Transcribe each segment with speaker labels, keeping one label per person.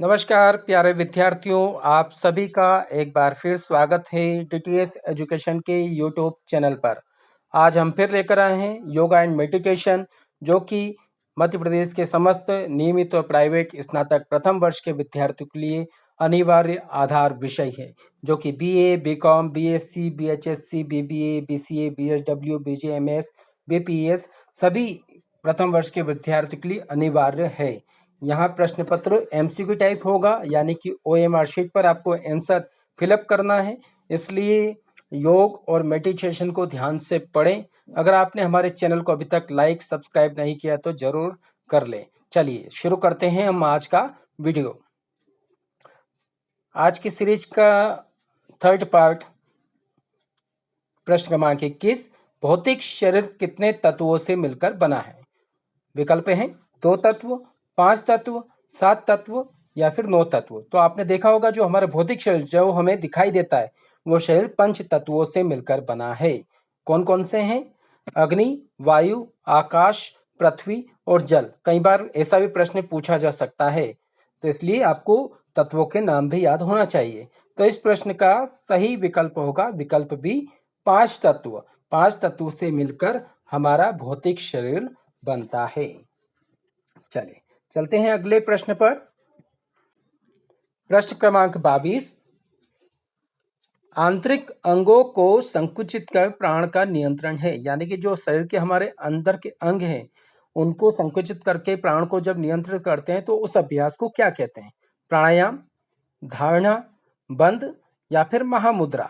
Speaker 1: नमस्कार प्यारे विद्यार्थियों, आप सभी का एक बार फिर स्वागत है डीटीएस एजुकेशन के यूट्यूब चैनल पर। आज हम फिर लेकर आए हैं योगा एंड मेडिटेशन, जो कि मध्य प्रदेश के समस्त नियमित और प्राइवेट स्नातक प्रथम वर्ष के विद्यार्थियों के लिए अनिवार्य आधार विषय है, जो कि बीए, बीकॉम, बीएससी, बीएचएससी, BBA, BCA, BSW, BJMS, BPS सभी प्रथम वर्ष के विद्यार्थियों के लिए अनिवार्य है। यहाँ प्रश्न पत्र एमसीक्यू टाइप होगा, यानी कि ओएमआर शीट पर आपको आंसर फिलअप करना है, इसलिए योग और मेडिटेशन को ध्यान से पढ़ें। अगर आपने हमारे चैनल को अभी तक लाइक सब्सक्राइब नहीं किया तो जरूर कर लें। चलिए शुरू करते हैं हम आज का वीडियो। आज की सीरीज का थर्ड पार्ट, प्रश्न क्रमांक 21, भौतिक शरीर कितने तत्वों से मिलकर बना है? विकल्प हैं 2 तत्व, 5 तत्व, 7 तत्व या फिर 9 तत्व। तो आपने देखा होगा जो हमारा भौतिक शरीर जो हमें दिखाई देता है वो शरीर 5 तत्वों से मिलकर बना है। कौन कौन से हैं? अग्नि, वायु, आकाश, पृथ्वी और जल। कई बार ऐसा भी प्रश्न पूछा जा सकता है, तो इसलिए आपको तत्वों के नाम भी याद होना चाहिए। तो इस प्रश्न का सही विकल्प होगा विकल्प बी, 5 तत्व। 5 तत्वों से मिलकर हमारा भौतिक शरीर बनता है। चलिए चलते हैं अगले प्रश्न पर। प्रश्न क्रमांक 22, आंतरिक अंगों को संकुचित कर प्राण का नियंत्रण है, यानी कि जो शरीर के हमारे अंदर के अंग हैं उनको संकुचित करके प्राण को जब नियंत्रित करते हैं तो उस अभ्यास को क्या कहते हैं? प्राणायाम, धारणा, बंध या फिर महामुद्रा।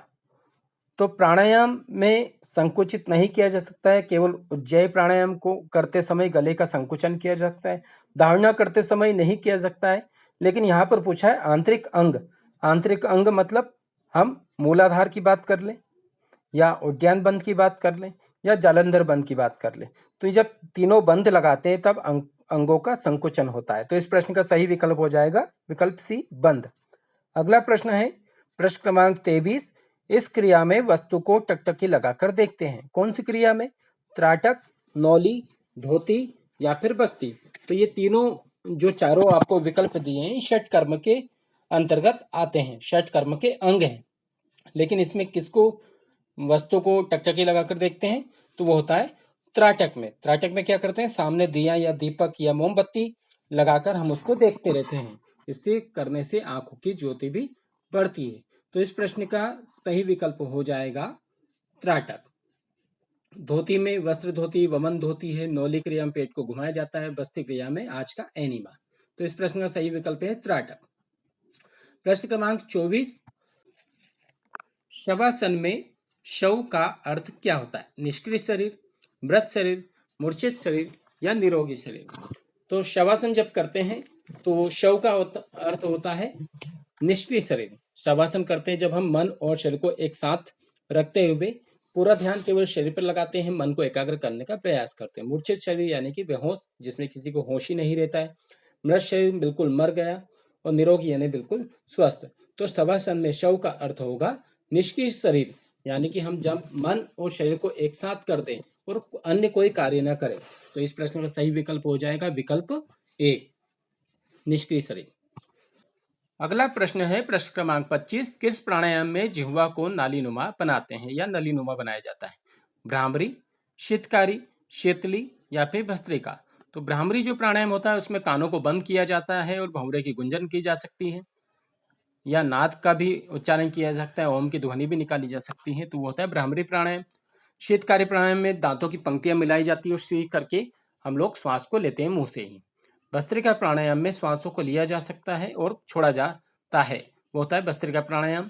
Speaker 1: तो प्राणायाम में संकुचित नहीं किया जा सकता है, केवल उज्जय प्राणायाम को करते समय गले का संकुचन किया जा सकता है। धारणा करते समय नहीं किया जा सकता है, लेकिन यहाँ पर पूछा है आंतरिक अंग। आंतरिक अंग मतलब हम मूलाधार की बात कर लें या उद्यान बंध की बात कर लें या जालंधर बंध की बात कर लें। तो ये जब तीनों बंध लगाते हैं तब अंगों का संकुचन होता है। तो इस प्रश्न का सही विकल्प हो जाएगा विकल्प सी, बंध। अगला प्रश्न है प्रश्न क्रमांक 23, इस क्रिया में वस्तु को टकटकी लगाकर देखते हैं। कौन सी क्रिया में? त्राटक, नौली, धोती या फिर बस्ती। तो ये तीनों जो चारों आपको विकल्प दिए हैं षट कर्म के अंतर्गत आते हैं, षट कर्म के अंग हैं। लेकिन इसमें किसको वस्तु को टकटकी लगाकर देखते हैं? तो वो होता है त्राटक में। त्राटक में क्या करते हैं? सामने दिया या दीपक या मोमबत्ती लगाकर हम उसको देखते रहते हैं। इससे करने से आंखों की ज्योति भी बढ़ती है। तो इस प्रश्न का सही विकल्प हो जाएगा त्राटक। धोती में वस्त्र धोती, वमन धोती है, नौली क्रिया में पेट को घुमाया जाता है, बस्ती क्रिया में आज का एनिमा। तो इस प्रश्न का सही विकल्प है त्राटक। प्रश्न क्रमांक 24, शवासन में शव का अर्थ क्या होता है? निष्क्रिय शरीर, मृत शरीर, मूर्छित शरीर या निरोगी शरीर। तो शवासन जब करते हैं तो शव का अर्थ होता है निष्क्रिय शरीर। शवासन करते हैं जब हम मन और शरीर को एक साथ रखते हुए पूरा ध्यान केवल शरीर पर लगाते हैं, मन को एकाग्र करने का प्रयास करते हैं। मूर्छित शरीर यानी कि बेहोश, जिसमें किसी को होश ही नहीं रहता है। मृत शरीर बिल्कुल मर गया, और निरोगी यानी बिल्कुल स्वस्थ। तो शवासन में शव का अर्थ होगा निष्क्रिय शरीर, यानी कि हम जब मन और शरीर को एक साथ कर दें और अन्य कोई कार्य न करें। तो इस प्रश्न का सही विकल्प हो जाएगा विकल्प ए, निष्क्रिय शरीर। अगला प्रश्न है प्रश्न क्रमांक 25, किस प्राणायाम में जिह्वा को नालीनुमा बनाते हैं या नलीनुमा बनाया जाता है? भ्रामरी, शीतकारी, शीतली या फिर भस्त्रिका। तो भ्रामरी जो प्राणायाम होता है उसमें कानों को बंद किया जाता है और भंवरे की गुंजन की जा सकती है, या नाद का भी उच्चारण किया जा सकता है, ओम की ध्वनि भी निकाली जा सकती है। तो वो होता है भ्रामरी प्राणायाम। शीतकारी प्राणायाम में दांतों की पंक्तियां मिलाई जाती है और सीख करके हम लोग श्वास को लेते हैं मुंह से ही। भस्त्रिका प्राणायाम में श्वासों को लिया जा सकता है और छोड़ा जाता है, वो होता है भस्त्रिका प्राणायाम।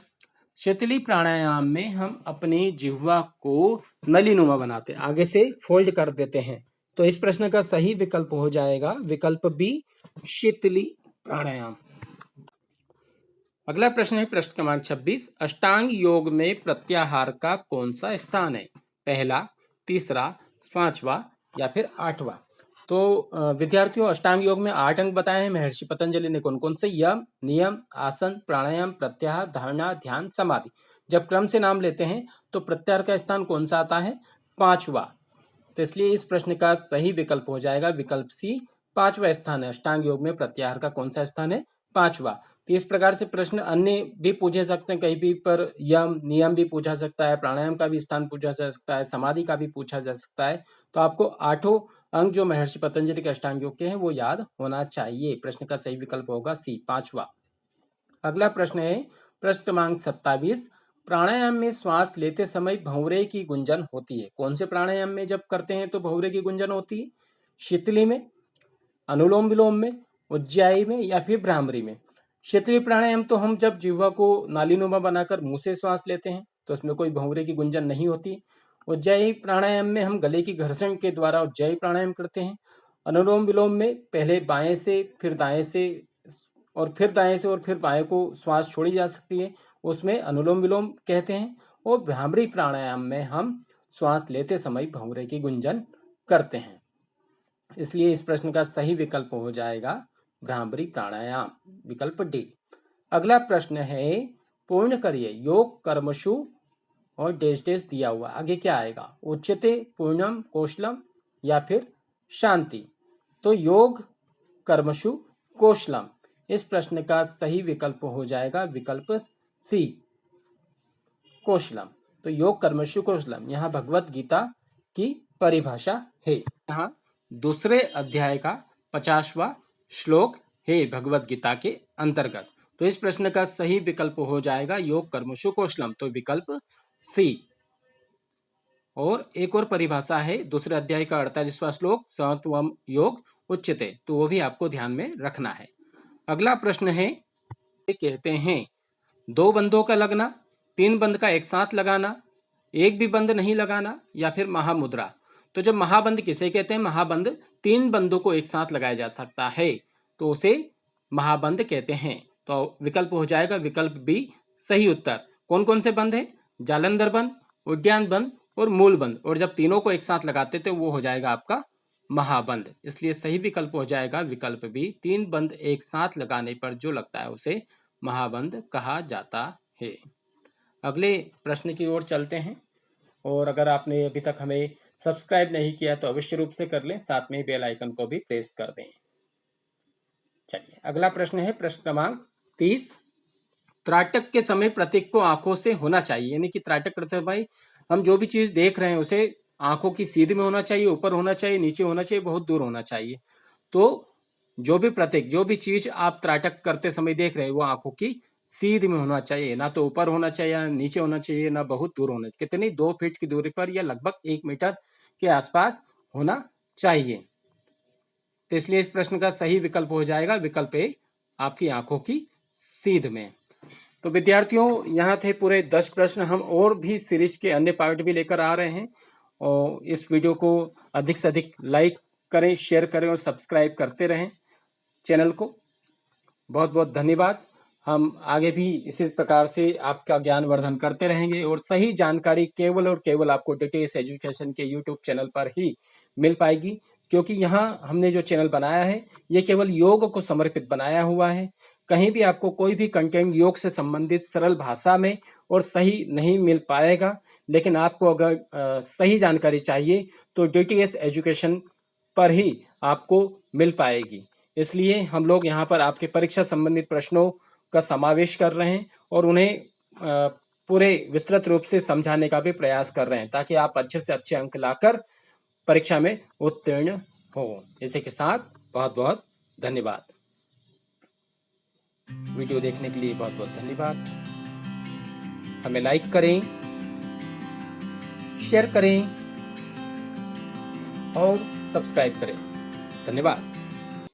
Speaker 1: शीतली प्राणायाम में हम अपनी जिह्वा को नलीनुमा बनाते हैं, आगे से फोल्ड कर देते हैं। तो इस प्रश्न का सही विकल्प हो जाएगा विकल्प बी, शीतली प्राणायाम। अगला प्रश्न है प्रश्न क्रमांक 26, अष्टांग योग में प्रत्याहार का कौन सा स्थान है? पहला, तीसरा, पांचवा या फिर आठवां। तो विद्यार्थियों, अष्टांग योग में 8 अंग बताए हैं महर्षि पतंजलि ने। कौन कौन से? यम, नियम, आसन, प्राणायाम, प्रत्याहार, धारणा, ध्यान, समाधि। जब क्रम से नाम लेते हैं तो प्रत्याहार का स्थान कौन सा आता है? 5वां। तो इसलिए इस प्रश्न का सही विकल्प हो जाएगा विकल्प सी, 5वां स्थान है। अष्टांग योग में प्रत्याहार का कौन सा स्थान है? 5वां, तो इस प्रकार से प्रश्न अन्य भी पूछे सकते हैं कहीं भी, पर यम नियम भी पूछा सकता है, प्राणायाम का भी स्थान पूछा जा सकता है, समाधि का भी पूछा जा सकता है। तो आपको 8 अंग जो महर्षि पतंजलि के अष्टांग योग के हैं वो याद होना चाहिए। प्रश्न का सही विकल्प होगा सी, 5वां। अगला प्रश्न है प्रश्न क्रमांक 27, प्राणायाम में श्वास लेते समय भंवरे की गुंजन होती है। कौन से प्राणायाम में जब करते हैं तो भंवरे की गुंजन होती है? शीतली में, अनुलोम विलोम में, उज्जाई में या फिर भ्रामरी में? शीतली प्राणायाम तो हम जब जिह्वा को नालीनुमा बनाकर मुंह से श्वास लेते हैं तो उसमें कोई भंवरे की गुंजन नहीं होती। उज्जाई प्राणायाम में हम गले की घर्षण के द्वारा उज्जाई प्राणायाम करते हैं। अनुलोम विलोम में पहले बाएं से फिर दाएं से और फिर दाएं से और फिर बाएं को श्वास छोड़ी जा सकती है, उसमें अनुलोम विलोम कहते हैं। और भ्रामरी प्राणायाम में हम श्वास लेते समय भंवरे की गुंजन करते हैं। इसलिए इस प्रश्न का सही विकल्प हो जाएगा भ्रामरी प्राणायाम, विकल्प डी। अगला प्रश्न है पूर्ण करिए योग कर्मशु और डेश डेश दिया हुआ, आगे क्या आएगा? उच्यते, पूर्णम, कौशलम या फिर शांति? तो योग कर्मशु कौशलम, इस प्रश्न का सही विकल्प हो जाएगा विकल्प सी, कौशलम। तो योग कर्मशु कौशलम यहाँ भगवत गीता की परिभाषा है। यहाँ दूसरे अध्याय का 50वां श्लोक है भगवत गीता के अंतर्गत। तो इस प्रश्न का सही विकल्प हो जाएगा योग कर्मशु कौशलम, तो विकल्प सी। और एक और परिभाषा है दूसरे अध्याय का 48वां श्लोक, सत्वम योग उच्यते, तो वो भी आपको ध्यान में रखना है। अगला प्रश्न है, कहते हैं 2 बंदों का लगना, 3 बंद का एक साथ लगाना, एक भी बंद नहीं लगाना या फिर महामुद्रा? तो जब महाबंद किसे कहते हैं? महाबंद 3 बंदों को एक साथ लगाया जा सकता है तो उसे महाबंद कहते हैं। तो विकल्प हो जाएगा विकल्प बी सही उत्तर। कौन कौन से बंद है? जालंधर बंद, उद्यान बंद और मूल बंद, और जब तीनों को एक साथ लगाते थे वो हो जाएगा आपका महाबंद। इसलिए सही विकल्प हो जाएगा विकल्प बी, 3 बंद एक साथ लगाने पर जो लगता है उसे महाबंद कहा जाता है। अगले प्रश्न की ओर चलते हैं, और अगर आपने अभी तक हमें सब्सक्राइब नहीं किया तो अवश्य रूप से कर लें, साथ में बेल आइकन को भी प्रेस कर दें। चलिए अगला प्रश्न है प्रश्न क्रमांक 30, त्राटक के समय प्रतीक को आंखों से होना चाहिए, यानी कि त्राटक करते भाई हम जो भी चीज देख रहे हैं उसे आंखों की सीध में होना चाहिए, ऊपर होना चाहिए, नीचे होना चाहिए, बहुत दूर होना चाहिए। तो जो भी प्रतीक, जो भी चीज आप त्राटक करते समय देख रहे हैं वो आंखों की सीध में होना चाहिए, ना तो ऊपर होना चाहिए, ना नीचे होना चाहिए, ना बहुत दूर होना चाहिए। कितनी? 2 फीट की दूरी पर या लगभग 1 मीटर के आसपास होना चाहिए। तो इसलिए इस प्रश्न का सही विकल्प हो जाएगा विकल्प ए, आपकी आंखों की सीध में। तो विद्यार्थियों यहाँ थे पूरे 10 प्रश्न। हम और भी सीरीज के अन्य पार्ट भी लेकर आ रहे हैं, और इस वीडियो को अधिक से अधिक लाइक करें, शेयर करें और सब्सक्राइब करते रहें चैनल को। बहुत बहुत धन्यवाद। हम आगे भी इसी प्रकार से आपका ज्ञान वर्धन करते रहेंगे, और सही जानकारी केवल और केवल आपको डीटीएस एजुकेशन के यूट्यूब चैनल पर ही मिल पाएगी, क्योंकि यहाँ हमने जो चैनल बनाया है ये केवल योग को समर्पित बनाया हुआ है। कहीं भी आपको कोई भी कंटेंट योग से संबंधित सरल भाषा में और सही नहीं मिल पाएगा, लेकिन आपको अगर सही जानकारी चाहिए तो डीटीएस एजुकेशन पर ही आपको मिल पाएगी। इसलिए हम लोग यहाँ पर आपके परीक्षा संबंधित प्रश्नों का समावेश कर रहे हैं और उन्हें पूरे विस्तृत रूप से समझाने का भी प्रयास कर रहे हैं, ताकि आप अच्छे से अच्छे अंक लाकर परीक्षा में उत्तीर्ण हो। इसी के साथ बहुत बहुत धन्यवाद। वीडियो देखने के लिए बहुत बहुत धन्यवाद। हमें लाइक करें, शेयर करें और सब्सक्राइब करें। धन्यवाद।